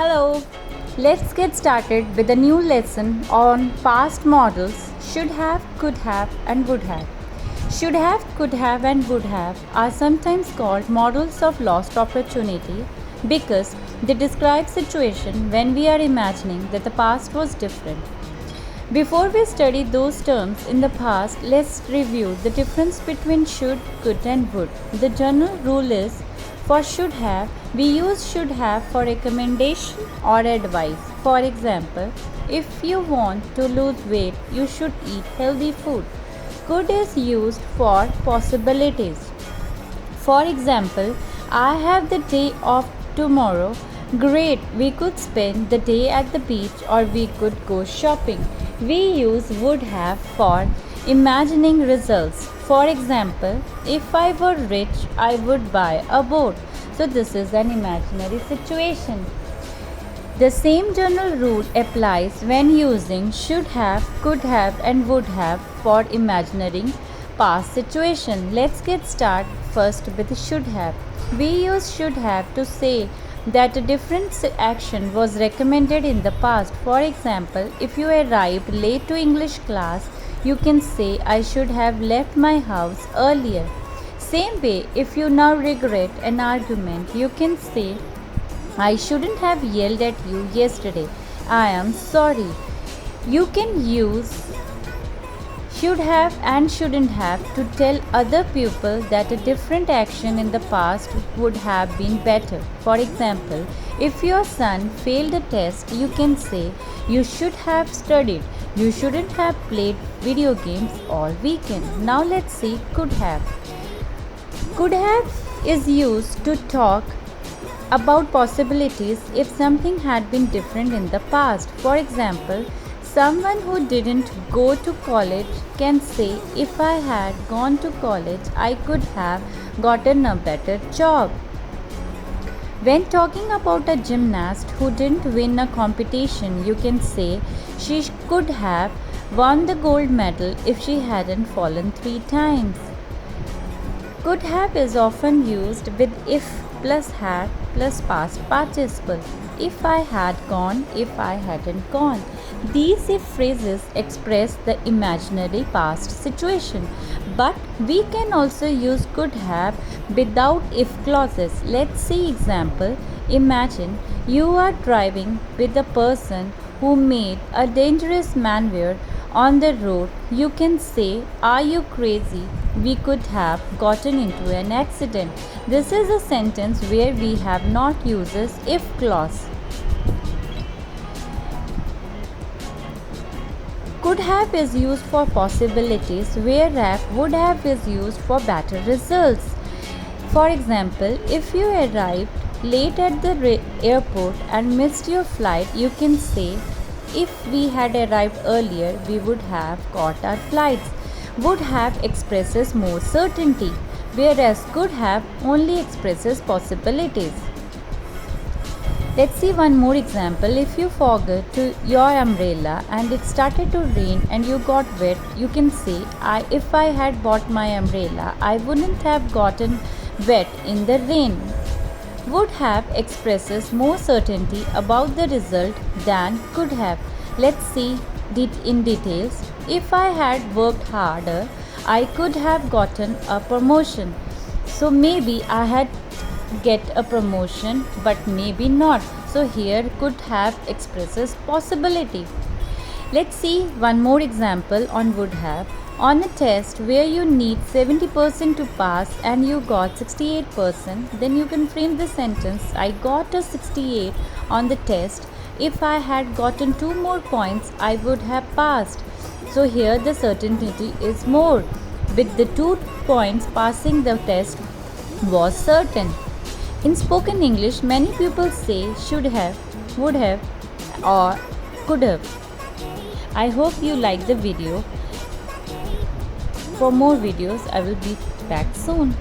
Hello, let's get started with a new lesson on past models should have, could have, and would have. Should have, could have, and would have are sometimes called models of lost opportunity because they describe situation when we are imagining that the past was different. Before we study those terms in the past, let's review the difference between should, could, and would. The general rule is for should have, we use should have for recommendation or advice. For example, if you want to lose weight, you should eat healthy food. Could is used for possibilities. For example, I have the day off tomorrow. Great, we could spend the day at the beach or we could go shopping. We use would have for imagining results. For example, if I were rich, I would buy a boat. So, this is an imaginary situation. The same general rule applies when using should have, could have, and would have for imagining past situation. Let's get started first with should have. We use should have to say that a different action was recommended in the past. For example, if you arrived late to English class, you can say I should have left my house earlier. Same way, if you now regret an argument, you can say I shouldn't have yelled at you yesterday. I am sorry. You can use should have and shouldn't have to tell other people that a different action in the past would have been better. For example, if your son failed a test, you can say you should have studied. You shouldn't have played video games all weekend. Now let's see could have. Could have is used to talk about possibilities if something had been different in the past. For example, someone who didn't go to college can say, if I had gone to college, I could have gotten a better job. When talking about a gymnast who didn't win a competition, you can say, she could have won the gold medal if she hadn't fallen 3 times. Could have is often used with if plus had plus past participle. If I had gone, if I hadn't gone. These if phrases express the imaginary past situation, but we can also use could have without if clauses. Let's see example. Imagine you are driving with a person who made a dangerous maneuver on the road. You can say, are you crazy? We could have gotten into an accident. This is a sentence where we have not uses if clause. Could have is used for possibilities, whereas would have is used for better results. For example, if you arrived late at the airport and missed your flight, you can say, if we had arrived earlier, we would have caught our flights. Would have expresses more certainty, whereas could have only expresses possibilities. Let's see one more example. If you forgot your umbrella and it started to rain and you got wet, you can say, if I had bought my umbrella, I wouldn't have gotten wet in the rain. Would have expresses more certainty about the result than could have. Let's see it in details. If I had worked harder, I could have gotten a promotion. So maybe I had get a promotion, but maybe not. So here could have expresses possibility. Let's see one more example on would have. On a test where you need 70% to pass and you got 68%, then you can frame the sentence, I got a 68 on the test. If I had gotten 2 more points, I would have passed. So here the certainty is more. With the 2 points, passing the test was certain. In spoken English, many people say should have, would have, or could have. I hope you like the video. For more videos, I will be back soon.